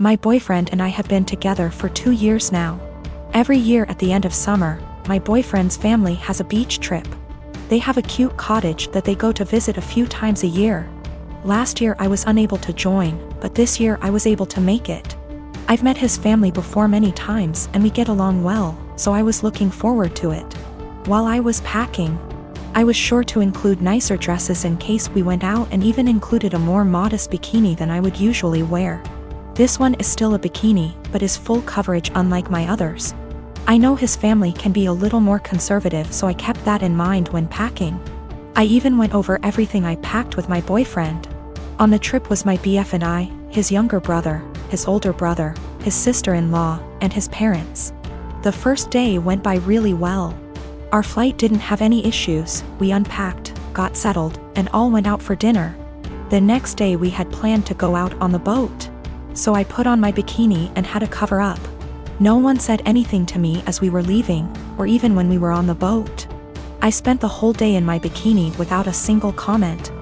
My boyfriend and I have been together for 2 years now. Every year at the end of summer, my boyfriend's family has a beach trip. They have a cute cottage that they go to visit a few times a year. Last year I was unable to join, but this year I was able to make it. I've met his family before many times and we get along well, so I was looking forward to it. While I was packing, I was sure to include nicer dresses in case we went out and even included a more modest bikini than I would usually wear. This one is still a bikini, but is full coverage unlike my others. I know his family can be a little more conservative, so I kept that in mind when packing. I even went over everything I packed with my boyfriend. On the trip was my BF and I, his younger brother, his older brother, his sister-in-law, and his parents. The first day went by really well. Our flight didn't have any issues, we unpacked, got settled, and all went out for dinner. The next day we had planned to go out on the boat. So I put on my bikini and had to cover up. No one said anything to me as we were leaving, or even when we were on the boat. I spent the whole day in my bikini without a single comment.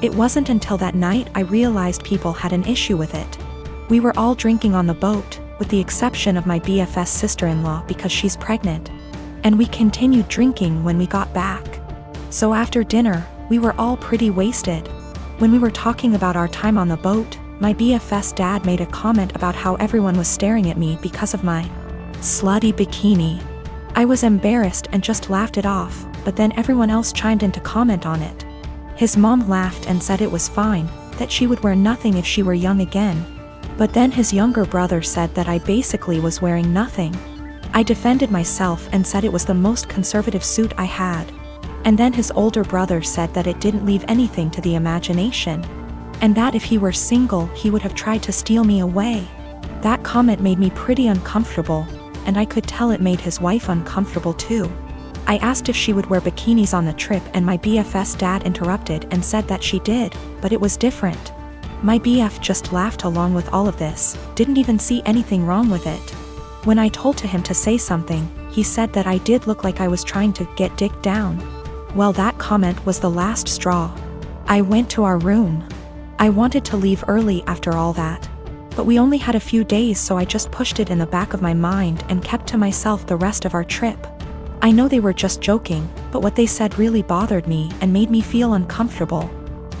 It wasn't until that night I realized people had an issue with it. We were all drinking on the boat, with the exception of my BFS sister-in-law because she's pregnant. And we continued drinking when we got back. So after dinner, we were all pretty wasted. When we were talking about our time on the boat, my BFS dad made a comment about how everyone was staring at me because of my slutty bikini. I was embarrassed and just laughed it off, but then everyone else chimed in to comment on it. His mom laughed and said it was fine, that she would wear nothing if she were young again. But then his younger brother said that I basically was wearing nothing. I defended myself and said it was the most conservative suit I had. And then his older brother said that it didn't leave anything to the imagination. And that if he were single, he would have tried to steal me away. That comment made me pretty uncomfortable, and I could tell it made his wife uncomfortable too. I asked if she would wear bikinis on the trip and my BFS dad interrupted and said that she did, but it was different. My BF just laughed along with all of this, didn't even see anything wrong with it. When I told him to say something, he said that I did look like I was trying to get dick down. Well, that comment was the last straw. I went to our room. I wanted to leave early after all that. But we only had a few days, so I just pushed it in the back of my mind and kept to myself the rest of our trip. I know they were just joking, but what they said really bothered me and made me feel uncomfortable.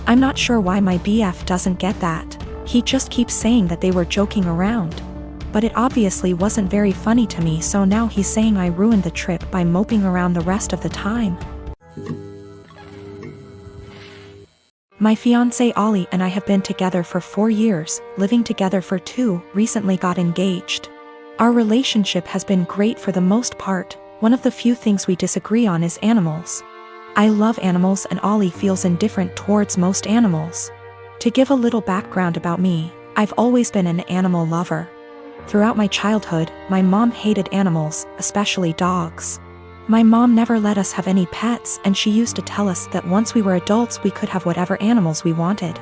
I'm not sure why my BF doesn't get that. He just keeps saying that they were joking around. But it obviously wasn't very funny to me, so now he's saying I ruined the trip by moping around the rest of the time. My fiancé Ollie and I have been together for 4 years, living together for 2, recently got engaged. Our relationship has been great for the most part. One of the few things we disagree on is animals. I love animals and Ollie feels indifferent towards most animals. To give a little background about me, I've always been an animal lover. Throughout my childhood, my mom hated animals, especially dogs. My mom never let us have any pets, and she used to tell us that once we were adults we could have whatever animals we wanted.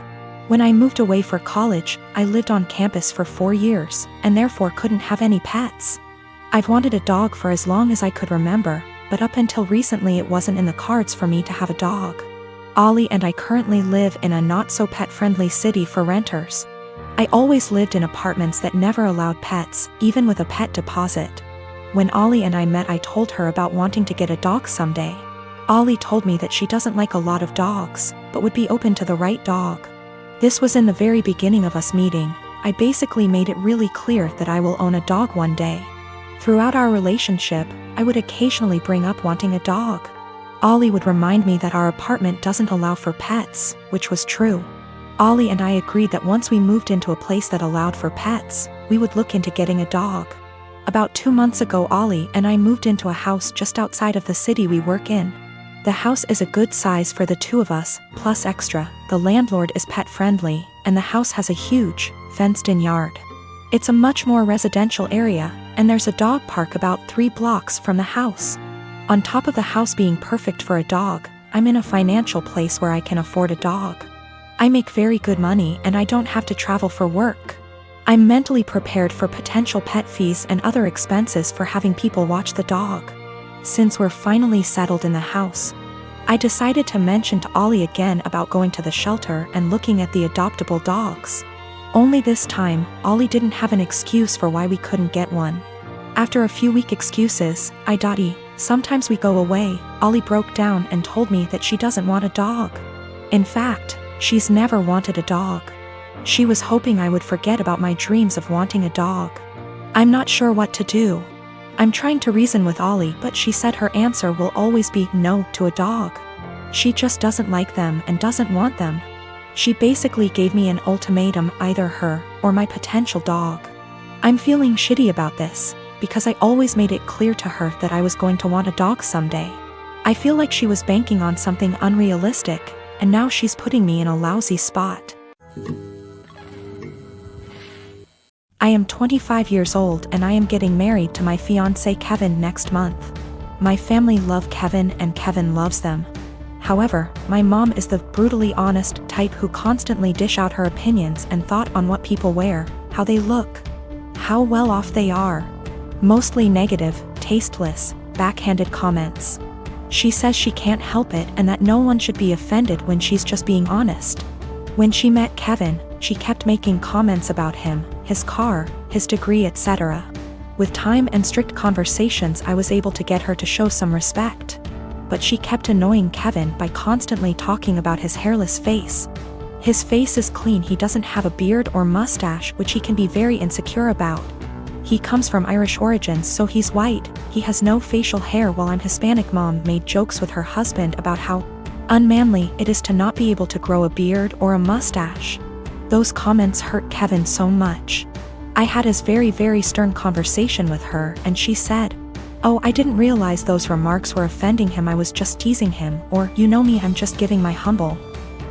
When I moved away for college, I lived on campus for 4 years, and therefore couldn't have any pets. I've wanted a dog for as long as I could remember, but up until recently it wasn't in the cards for me to have a dog. Ollie and I currently live in a not-so-pet-friendly city for renters. I always lived in apartments that never allowed pets, even with a pet deposit. When Ollie and I met, I told her about wanting to get a dog someday. Ollie told me that she doesn't like a lot of dogs, but would be open to the right dog. This was in the very beginning of us meeting. I basically made it really clear that I will own a dog one day. Throughout our relationship, I would occasionally bring up wanting a dog. Ollie would remind me that our apartment doesn't allow for pets, which was true. Ollie and I agreed that once we moved into a place that allowed for pets, we would look into getting a dog. About 2 months ago, Ollie and I moved into a house just outside of the city we work in. The house is a good size for the 2 of us, plus extra. The landlord is pet-friendly, and the house has a huge, fenced-in yard. It's a much more residential area, and there's a dog park about 3 blocks from the house. On top of the house being perfect for a dog, I'm in a financial place where I can afford a dog. I make very good money and I don't have to travel for work. I'm mentally prepared for potential pet fees and other expenses for having people watch the dog. Since we're finally settled in the house, I decided to mention to Ollie again about going to the shelter and looking at the adoptable dogs. Only this time, Ollie didn't have an excuse for why we couldn't get one. After a few weak excuses, sometimes we go away, Ollie broke down and told me that she doesn't want a dog. In fact, she's never wanted a dog. She was hoping I would forget about my dreams of wanting a dog. I'm not sure what to do. I'm trying to reason with Ollie, but she said her answer will always be no to a dog. She just doesn't like them and doesn't want them. She basically gave me an ultimatum, either her or my potential dog. I'm feeling shitty about this, because I always made it clear to her that I was going to want a dog someday. I feel like she was banking on something unrealistic, and now she's putting me in a lousy spot. I am 25 years old and I am getting married to my fiancé Kevin next month. My family love Kevin and Kevin loves them. However, my mom is the brutally honest type who constantly dish out her opinions and thought on what people wear, how they look, how well off they are. Mostly negative, tasteless, backhanded comments. She says she can't help it and that no one should be offended when she's just being honest. When she met Kevin, she kept making comments about him, his car, his degree, etc. With time and strict conversations, I was able to get her to show some respect. But she kept annoying Kevin by constantly talking about his hairless face. His face is clean, he doesn't have a beard or mustache, which he can be very insecure about. He comes from Irish origins, so he's white, he has no facial hair, while I'm Hispanic. Mom made jokes with her husband about how unmanly it is to not be able to grow a beard or a mustache. Those comments hurt Kevin so much. I had a very stern conversation with her and she said, "Oh, I didn't realize those remarks were offending him, I was just teasing him," or, "You know me, I'm just giving my humble,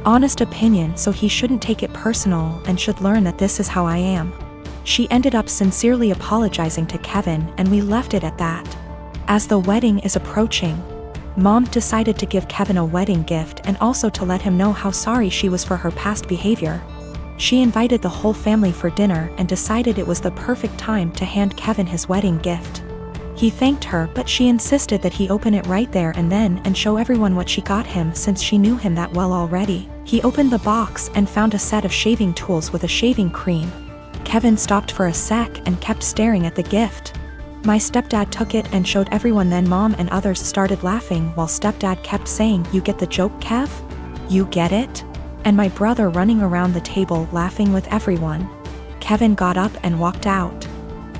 honest opinion, so he shouldn't take it personal and should learn that this is how I am." She ended up sincerely apologizing to Kevin and we left it at that. As the wedding is approaching, Mom decided to give Kevin a wedding gift and also to let him know how sorry she was for her past behavior. She invited the whole family for dinner and decided it was the perfect time to hand Kevin his wedding gift. He thanked her, but she insisted that he open it right there and then and show everyone what she got him since she knew him that well already. He opened the box and found a set of shaving tools with a shaving cream. Kevin stopped for a sec and kept staring at the gift. My stepdad took it and showed everyone, then Mom and others started laughing while stepdad kept saying, "You get the joke, Kev? You get it?" And my brother running around the table laughing with everyone. Kevin got up and walked out.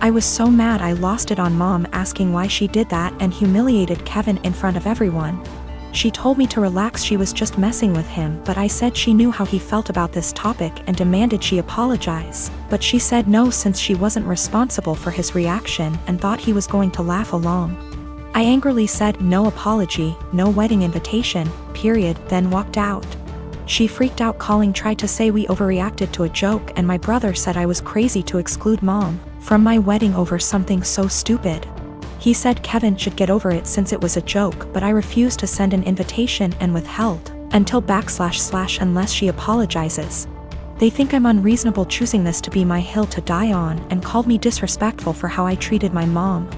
I was so mad I lost it on Mom asking why she did that and humiliated Kevin in front of everyone. She told me to relax, she was just messing with him, but I said she knew how he felt about this topic and demanded she apologize. But she said no since she wasn't responsible for his reaction and thought he was going to laugh along. I angrily said no apology, no wedding invitation, period, then walked out. She freaked out, tried to say we overreacted to a joke, and my brother said I was crazy to exclude Mom from my wedding over something so stupid. He said Kevin should get over it since it was a joke, but I refused to send an invitation and withheld until / unless she apologizes. They think I'm unreasonable choosing this to be my hill to die on and called me disrespectful for how I treated my mom.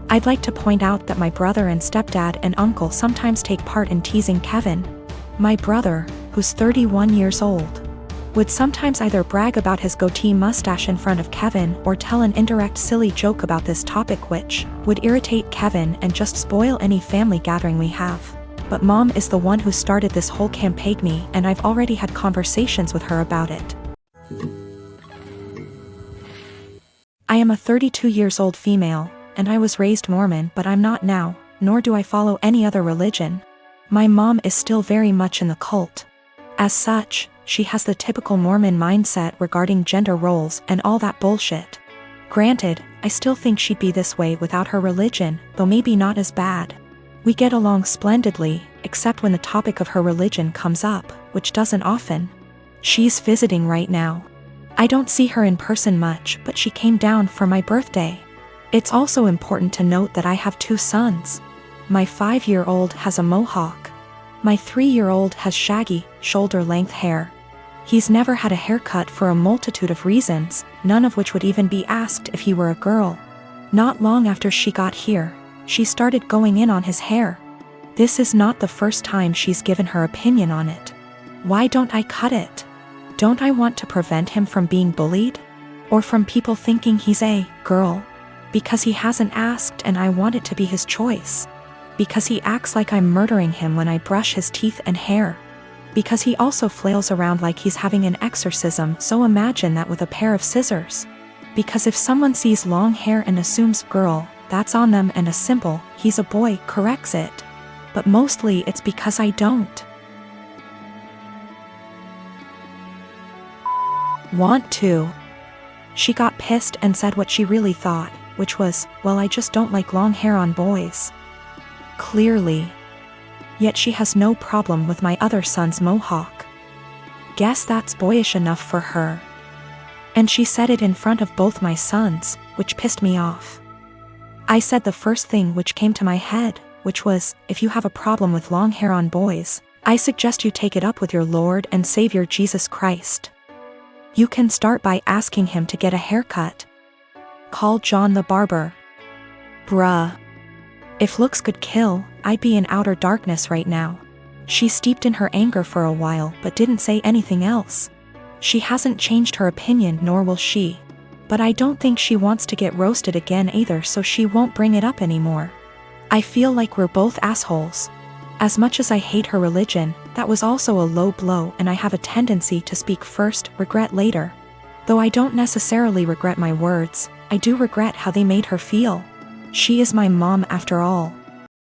I'd like to point out that my brother and stepdad and uncle sometimes take part in teasing Kevin. My brother, who's 31 years old, would sometimes either brag about his goatee mustache in front of Kevin or tell an indirect silly joke about this topic which would irritate Kevin and just spoil any family gathering we have. But Mom is the one who started this whole campaign, and I've already had conversations with her about it. I am a 32 years old female, and I was raised Mormon, but I'm not now, nor do I follow any other religion. My mom is still very much in the cult. As such, she has the typical Mormon mindset regarding gender roles and all that bullshit. Granted, I still think she'd be this way without her religion, though maybe not as bad. We get along splendidly, except when the topic of her religion comes up, which doesn't often. She's visiting right now. I don't see her in person much, but she came down for my birthday. It's also important to note that I have 2 sons. My 5-year-old has a mohawk. My 3-year-old has shaggy, shoulder-length hair. He's never had a haircut for a multitude of reasons, none of which would even be asked if he were a girl. Not long after she got here, she started going in on his hair. This is not the first time she's given her opinion on it. Why don't I cut it? Don't I want to prevent him from being bullied? Or from people thinking he's a girl? Because he hasn't asked and I want it to be his choice. Because he acts like I'm murdering him when I brush his teeth and hair. Because he also flails around like he's having an exorcism, so imagine that with a pair of scissors. Because if someone sees long hair and assumes girl, that's on them, and a simple, he's a boy, corrects it. But mostly it's because I don't want to. She got pissed and said what she really thought, which was, well, I just don't like long hair on boys. Clearly. Yet she has no problem with my other son's mohawk. Guess that's boyish enough for her. And she said it in front of both my sons, which pissed me off. I said the first thing which came to my head, which was, if you have a problem with long hair on boys, I suggest you take it up with your Lord and Savior Jesus Christ. You can start by asking him to get a haircut. Call John the barber. Bruh. If looks could kill, I'd be in outer darkness right now. She steeped in her anger for a while but didn't say anything else. She hasn't changed her opinion, nor will she. But I don't think she wants to get roasted again either, so she won't bring it up anymore. I feel like we're both assholes. As much as I hate her religion, that was also a low blow, and I have a tendency to speak first, regret later. Though I don't necessarily regret my words, I do regret how they made her feel. She is my mom after all.